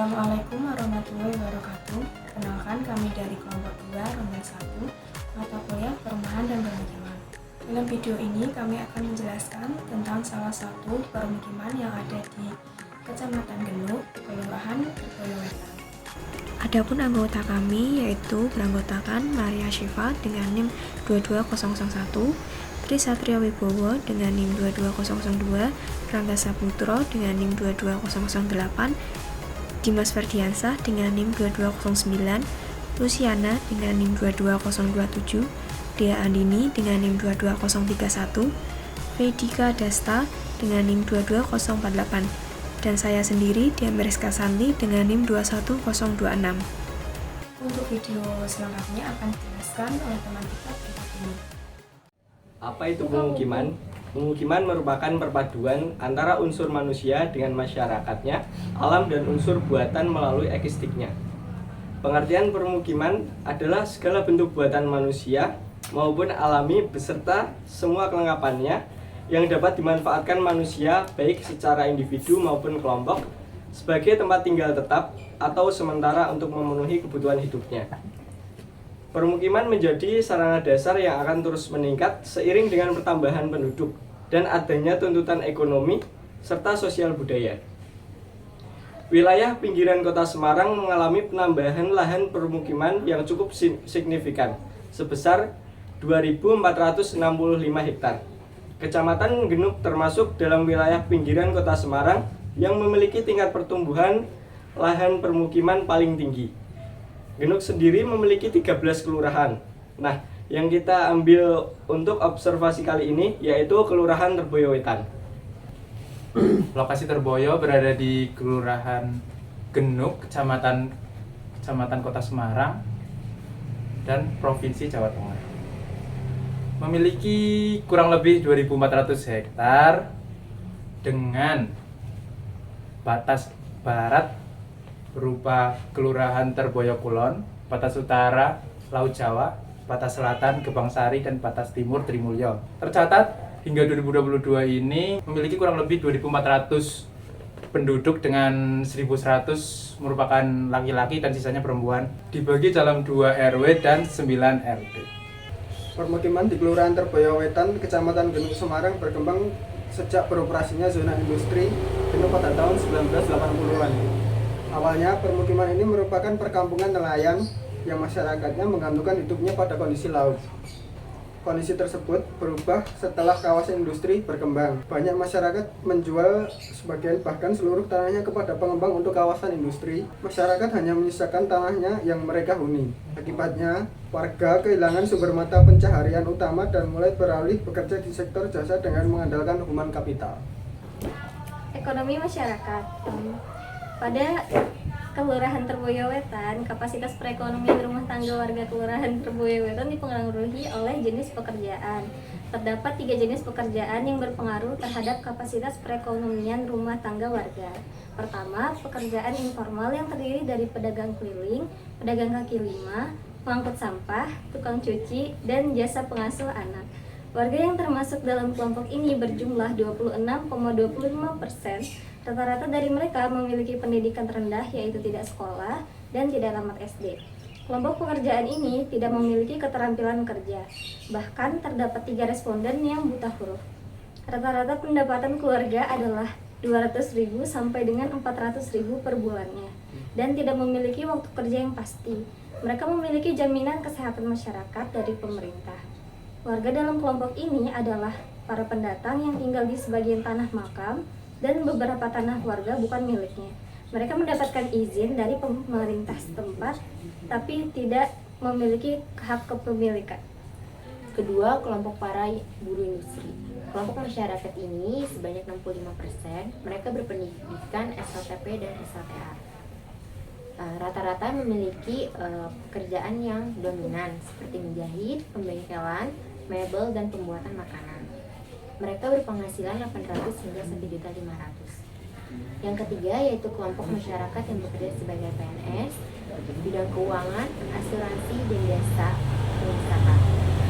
Assalamualaikum warahmatullahi wabarakatuh. Perkenalkan, kami dari kelompok 2 rombongan 1 mata kuliah perumahan dan permukiman. Dalam video ini kami akan menjelaskan tentang salah satu permukiman yang ada di Kecamatan Genuk, Kelurahan Terboyowetan. Adapun anggota kami yaitu beranggotakan Maria Syifa dengan NIM 22001, Tri Satria Wibowo dengan NIM 22002, Rangga Saputro dengan NIM 22008, Dimas Ferdiansah dengan NIM 2209, Luciana dengan NIM 22027, Dea Andini dengan NIM 22031, Vedika Dasta dengan NIM 22048, dan saya sendiri Dian Meriska Santi dengan NIM 21026. Untuk video selengkapnya akan dijelaskan oleh teman kita berikut ini. Apa itu pemukiman? Pemukiman merupakan perpaduan antara unsur manusia dengan masyarakatnya, alam dan unsur buatan melalui ekistiknya. Pengertian permukiman adalah segala bentuk buatan manusia maupun alami beserta semua kelengkapannya yang dapat dimanfaatkan manusia baik secara individu maupun kelompok sebagai tempat tinggal tetap atau sementara untuk memenuhi kebutuhan hidupnya. Permukiman menjadi sarana dasar yang akan terus meningkat seiring dengan pertambahan penduduk dan adanya tuntutan ekonomi serta sosial budaya. Wilayah pinggiran Kota Semarang mengalami penambahan lahan permukiman yang cukup signifikan sebesar 2.465 hektar. Kecamatan Genuk termasuk dalam wilayah pinggiran Kota Semarang yang memiliki tingkat pertumbuhan lahan permukiman paling tinggi. Genuk sendiri memiliki 13 kelurahan. Nah, yang kita ambil untuk observasi kali ini yaitu Kelurahan Terboyowetan. Lokasi Terboyo berada di Kelurahan Genuk, Kecamatan Kota Semarang, dan Provinsi Jawa Tengah. Memiliki kurang lebih 2.400 hektar dengan batas barat berupa Kelurahan Terboyo Kulon, batas utara Laut Jawa, batas selatan Gebang Sari, dan batas timur Trimulyo. Tercatat hingga 2022 ini memiliki kurang lebih 2.400 penduduk dengan 1.100 merupakan laki-laki dan sisanya perempuan, dibagi dalam 2 RW dan 9 RT. Permukiman di Kelurahan Terboyowetan, Kecamatan Genuk, Semarang berkembang sejak beroperasinya zona industri Genuk pada tahun 1980-an. Awalnya, permukiman ini merupakan perkampungan nelayan yang masyarakatnya menggantungkan hidupnya pada kondisi laut. Kondisi tersebut berubah setelah kawasan industri berkembang. Banyak masyarakat menjual sebagian bahkan seluruh tanahnya kepada pengembang untuk kawasan industri. Masyarakat hanya menyisakan tanahnya yang mereka huni. Akibatnya, warga kehilangan sumber mata pencaharian utama dan mulai beralih bekerja di sektor jasa dengan mengandalkan human capital. Ekonomi masyarakat. Pada Kelurahan Terboyowetan, kapasitas perekonomian rumah tangga warga Kelurahan Terboyowetan dipengaruhi oleh jenis pekerjaan. Terdapat 3 jenis pekerjaan yang berpengaruh terhadap kapasitas perekonomian rumah tangga warga. Pertama, pekerjaan informal yang terdiri dari pedagang keliling, pedagang kaki lima, pengangkut sampah, tukang cuci, dan jasa pengasuh anak. Warga yang termasuk dalam kelompok ini berjumlah 26,25%. Rata-rata dari mereka memiliki pendidikan rendah yaitu tidak sekolah dan tidak tamat SD. Kelompok pekerjaan ini tidak memiliki keterampilan kerja. Bahkan terdapat 3 responden yang buta huruf. Rata-rata pendapatan keluarga adalah 200.000 sampai dengan 400.000 per bulannya dan tidak memiliki waktu kerja yang pasti. Mereka memiliki jaminan kesehatan masyarakat dari pemerintah. Warga dalam kelompok ini adalah para pendatang yang tinggal di sebagian tanah makam dan beberapa tanah warga bukan miliknya. Mereka mendapatkan izin dari pemerintah setempat, tapi tidak memiliki hak kepemilikan. Kedua, kelompok para buruh industri. Kelompok masyarakat ini sebanyak 65%, mereka berpendidikan SLTP dan SLTA. Rata-rata memiliki pekerjaan yang dominan seperti menjahit, pembengkelan, mebel, dan pembuatan makanan. Mereka berpenghasilan 800 hingga 1.500.000. Yang ketiga yaitu kelompok masyarakat yang bekerja sebagai PNS, bidang keuangan, asuransi, dan jasa pengusaha.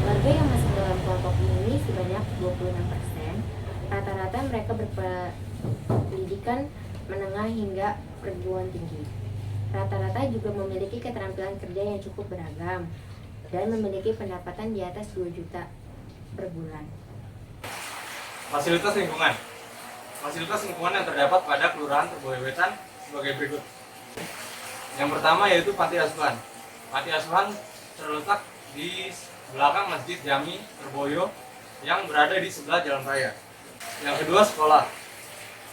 Warga yang masuk dalam kelompok ini sebanyak 26%. Rata-rata mereka berpendidikan menengah hingga perguruan tinggi. Rata-rata juga memiliki keterampilan kerja yang cukup beragam dan memiliki pendapatan di atas 2 juta per bulan. Fasilitas lingkungan. Fasilitas lingkungan yang terdapat pada Kelurahan Terboyo Wetan sebagai berikut. Yang pertama yaitu panti asuhan. Panti asuhan terletak di belakang Masjid Jami Terboyo yang berada di sebelah jalan raya. Yang kedua, sekolah.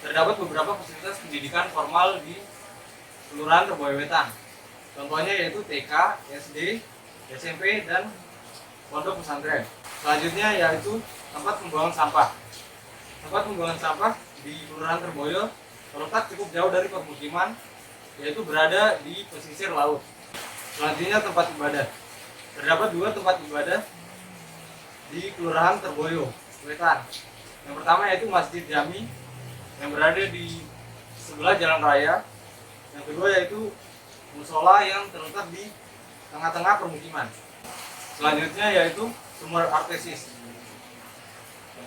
Terdapat beberapa fasilitas pendidikan formal di Kelurahan Terboyo Wetan. Contohnya yaitu TK, SD, SMP, dan pondok pesantren. Selanjutnya yaitu tempat pembuangan sampah. Tempat pembuangan sampah di Kelurahan Terboyo terletak cukup jauh dari permukiman, yaitu berada di pesisir laut. Selanjutnya tempat ibadah. Terdapat 2 tempat ibadah di Kelurahan Terboyo Wetan. Yang pertama yaitu Masjid Jami yang berada di sebelah jalan raya. Yang kedua yaitu musola yang terletak di tengah-tengah permukiman. Selanjutnya yaitu sumur artesis.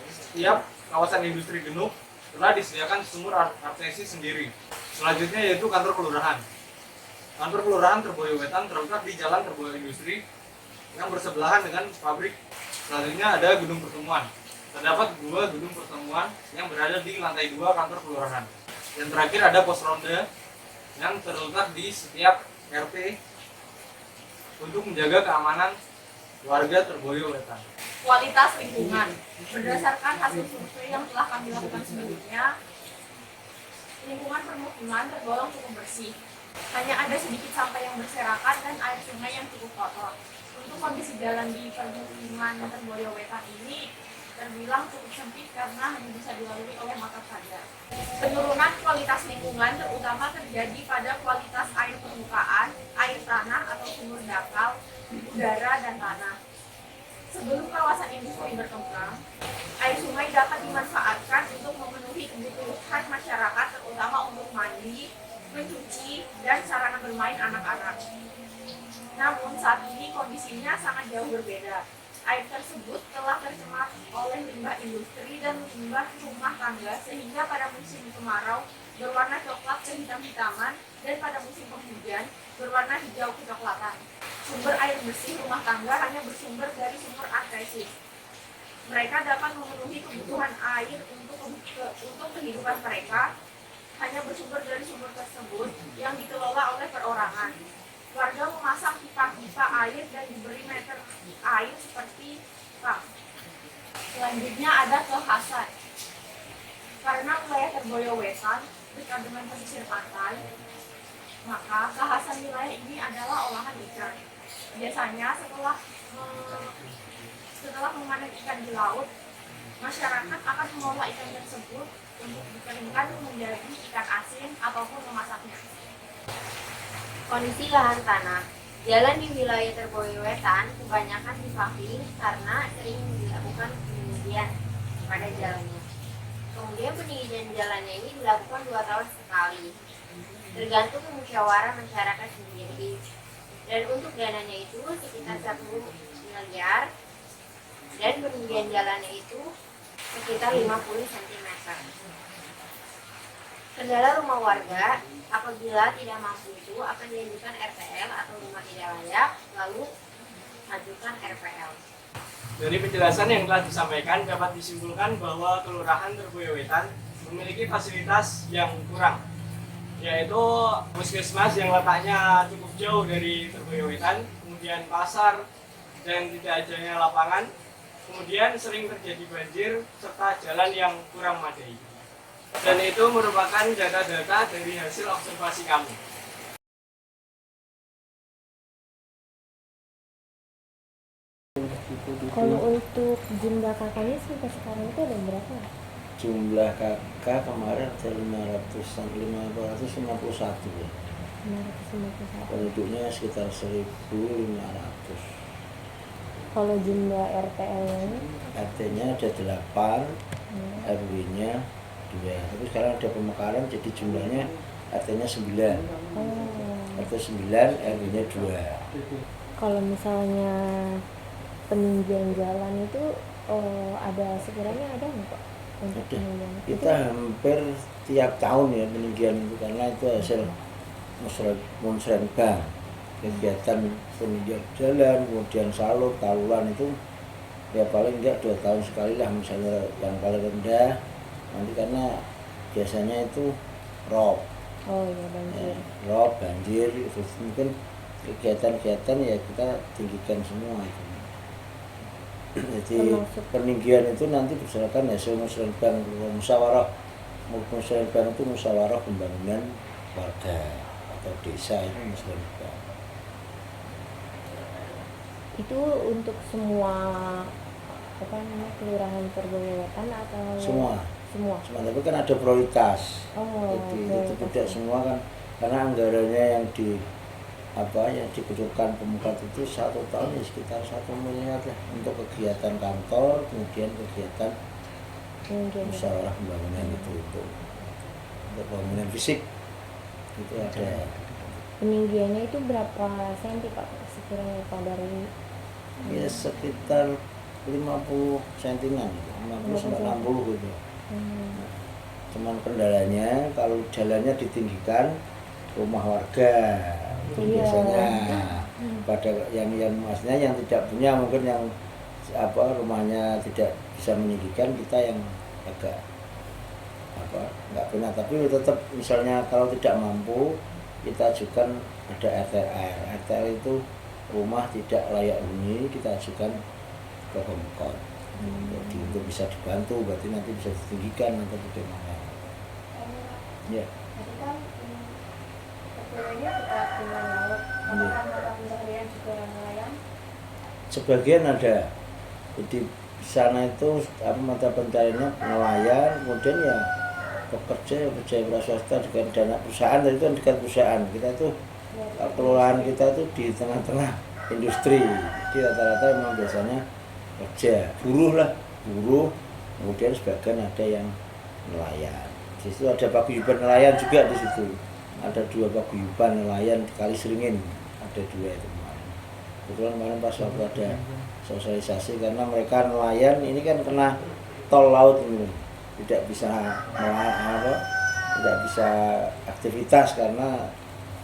Setiap kawasan industri Genuk telah disediakan sumur artesis sendiri. Selanjutnya yaitu kantor kelurahan. Kantor kelurahan Terboyo Wetan terletak di Jalan Terboyo Industri yang bersebelahan dengan pabrik. Selanjutnya ada gedung pertemuan. Terdapat 2 gedung pertemuan yang berada di lantai 2 kantor kelurahan. Yang terakhir ada pos ronda yang terletak di setiap RT untuk menjaga keamanan warga Terboyo Wetan. Kualitas lingkungan. Berdasarkan hasil survei yang telah kami lakukan sebelumnya, lingkungan permukiman tergolong cukup bersih. Hanya ada sedikit sampah yang berserakan dan air sungai yang cukup kotor. Untuk kondisi jalan di permukiman Terboyo Wetan ini terbilang cukup sempit karena hanya bisa dilalui oleh motor saja. Penurunan kualitas lingkungan terutama terjadi pada kualitas air permukaan, air tanah atau sumur dangkal, udara, dan tanah. Sebelum kawasan industri berkembang, air sungai dapat dimanfaatkan untuk memenuhi kebutuhan masyarakat terutama untuk mandi, mencuci, dan sarana bermain anak-anak. Namun saat ini kondisinya sangat jauh berbeda. Air tersebut telah tercemar oleh limbah industri dan limbah rumah tangga sehingga pada musim kemarau berwarna coklat kehitam-hitaman dan pada musim penghujan berwarna hijau kecoklatan. Sumber air bersih rumah tangga hanya bersumber dari sumur artesis. Mereka dapat memenuhi kebutuhan air untuk kehidupan mereka hanya bersumber dari sumur tersebut yang dikelola oleh perorangan. Warga memasang pipa-pipa air dan diberi meter air seperti pump. Selanjutnya ada kekhasan. Karena wilayah Terboyo Wetan dekat dengan pesisir pantai, maka kekhasan wilayah ini adalah olahan ikan. Biasanya setelah memanen ikan di laut, masyarakat akan mengolah ikan tersebut untuk dikeringkan menjadi ikan asin ataupun memasaknya. Kondisi lahan tanah. Jalan di wilayah Terboyo Wetan kebanyakan dipaving karena sering dilakukan peninggian pada jalannya. Kemudian peninggian jalannya ini dilakukan 2 tahun sekali, tergantung musyawarah masyarakat sendiri. Dan untuk dananya itu sekitar 1 miliar dan peninggian jalannya itu sekitar 50 cm. Kendala rumah warga, apabila tidak mampu itu akan diajukan RPL atau rumah tidak layak, lalu ajukan RPL. Dari penjelasan yang telah disampaikan dapat disimpulkan bahwa Kelurahan Terboyo Wetan memiliki fasilitas yang kurang, yaitu puskesmas yang letaknya cukup jauh dari Terboyo Wetan, kemudian pasar dan tidak adanya lapangan, kemudian sering terjadi banjir serta jalan yang kurang memadai. Dan itu merupakan data-data dari hasil observasi kami. Kalau untuk jumlah kakaknya sampai sekarang itu ada berapa? Jumlah kakak kemarin ada 551 ya. 551. Penduduknya sekitar 1.500. Kalau jumlah RTL-nya? RT-nya ada 8, RW-nya 2. Tapi sekarang ada pemekaran jadi jumlahnya RT-nya 9. RT 9, RW-nya 2. Kalau misalnya peninggian jalan itu ada sekiranya ada nggak Pak? Ada. Kita hampir tiap tahun ya peninggian itu karena itu hasil musrenbang, kegiatan penunjang jalan, kemudian salur, taluran itu ya paling enggak 2 tahun sekali lah, misalnya yang paling rendah nanti karena biasanya itu rob. Oh iya, banjir. Rob, banjir, terus mungkin kegiatan-kegiatan ya kita tinggikan semua itu. Jadi peninggian itu nanti berdasarkan hasil musrenbang, musyawarah. Musrenbang itu musyawarah pembangunan warga atau desa, itu musrenbang. Itu untuk semua apa namanya kelurahan Perboyo-Wetan atau Semua, tapi kan ada prioritas. Oh, Jadi itu tidak semua kan, karena anggarannya yang dibutuhkan pemukat itu 1 tahun ya sekitar 1 miliar lah untuk kegiatan kantor, kemudian kegiatan musyawarah pembangunan itu untuk bangunan fisik itu ada. Peninggiannya itu berapa senti Pak sekiranya Pak dari? Ya sekitar 50 sentian, 50 sampai 60 gitu. Cuman kendalanya kalau jalannya ditinggikan rumah warga itu biasanya pada yang maksudnya yang tidak punya, mungkin yang rumahnya tidak bisa meninggikan, kita yang agak nggak benar, tapi tetap misalnya kalau tidak mampu kita ajukan ada RTL. RTL itu rumah tidak layak huni, kita ajukan ke Pemkot. Jadi untuk bisa dibantu, berarti nanti bisa ditinggikan atau bagaimana. Ya. Jadi kan perkiranya tidak dengan laut, apakah mata pencaharian juga nelayan? Sebagian ada. Jadi di sana itu mata pencahariannya nelayan, kemudian ya pekerja swasta dengan dana perusahaan. Tadi itu dekat perusahaan kita itu, kelurahan kita itu di tengah-tengah industri. Jadi rata-rata memang biasanya kerja, buruh, kemudian sebagian ada yang nelayan. Di situ ada paguyuban nelayan juga di situ. Ada 2 paguyuban nelayan di Kali Seringin, ada 2 itu kemarin. Kebetulan kemarin pas waktu ada sosialisasi, karena mereka nelayan ini kan kena tol laut ini, tidak bisa tidak bisa aktivitas karena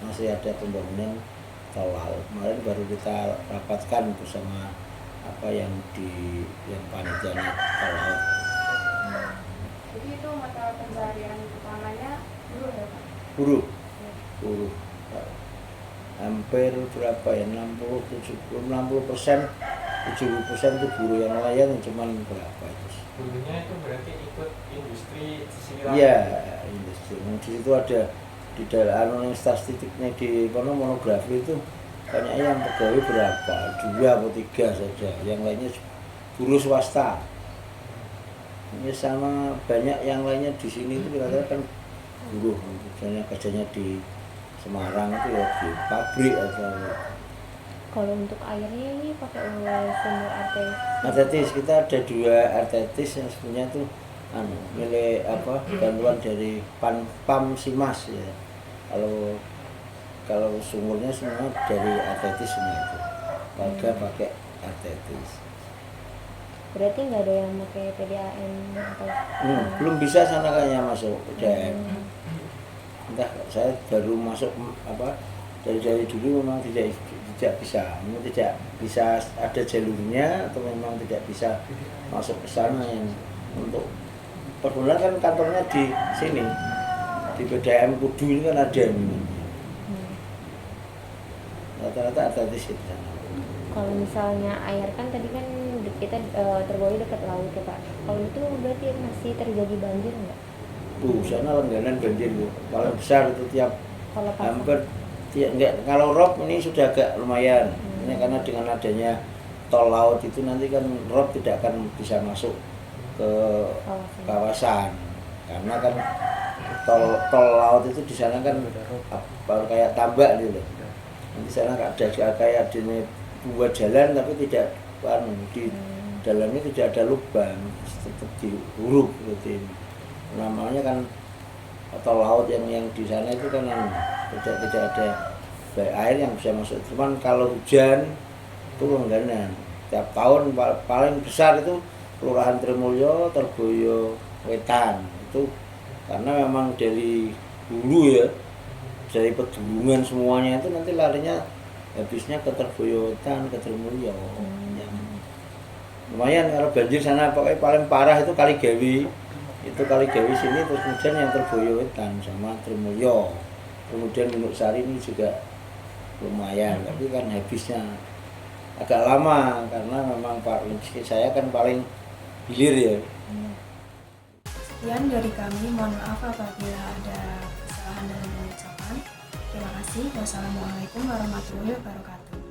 masih ada pembangunan tol laut. Kemarin baru kita rapatkan bersama yang panitianya tol laut. Jadi itu mata pencaharian utamanya buruh ya Pak? Buruh. Hampir berapa ya, 60% itu buruh. Yang nelayan cuma berapa itu? Buruhnya itu berarti ikut industri sisiran? Iya, industri. Di situ ada di dalam statistiknya di monografi itu banyaknya yang pegawai berapa, 2 atau 3 saja, yang lainnya buruh swasta. Ini sama banyak yang lainnya di sini itu kira-kira kan buruh, misalnya kerjanya di Semarang itu ya di pabrik atau. Kalau untuk airnya ini pakai sumber artetis, kita ada 2 artetis yang sebenarnya itu milik bantuan dari Pam Simas ya. Kalau sumurnya semua dari artetis semua itu. Warga pakai artetis. Berarti nggak ada yang pakai PDAM atau? Belum bisa sana kayaknya masuk PDAM. Entah, saya baru masuk dari dulu memang tidak bisa, memang tidak bisa ada jalurnya atau memang tidak bisa masuk ke sana. Yang untuk perbulan kan kantornya di sini di PDAM Kudu ini kan ada ini. Rata-rata ada di situ. Kalau misalnya air kan tadi kan kita Terboyo dekat laut ya Pak. Kalau itu berarti masih terjadi banjir nggak? Sana langganan banjir paling besar itu tiap hampir enggak, kalau rob ini sudah agak lumayan. Ini karena dengan adanya tol laut itu nanti kan rob tidak akan bisa masuk ke kawasan. Karena kan tol laut itu di sana kan baru kayak tambak gitu. Nanti sana ada kayak adanya buat jalan tapi tidak di dalamnya tidak ada lubang, tetap dihuruk gitu. Namanya kan tol laut yang di sana itu kan tidak ada air yang bisa masuk. Cuman kalau hujan itu langganan. Tiap tahun paling besar itu Kelurahan Trimulyo, Terboyo Wetan itu karena memang dari dulu ya dari Pedulungan semuanya itu nanti larinya habisnya ke Terboyowetan, ke Tremulyo. Ya. Lumayan kalau banjir sana pokoknya paling parah itu Kaligawi. Itu Kaligawi sini terus kemudian yang Terboyowetan sama Tremulyo. Kemudian Gunung Sari ini juga lumayan, tapi kan habisnya agak lama karena memang Pak saya kan paling hilir ya. Sekian dari kami, mohon maaf apabila ada kesalahan dalam pengucapan. Terima kasih. Wassalamualaikum warahmatullahi wabarakatuh.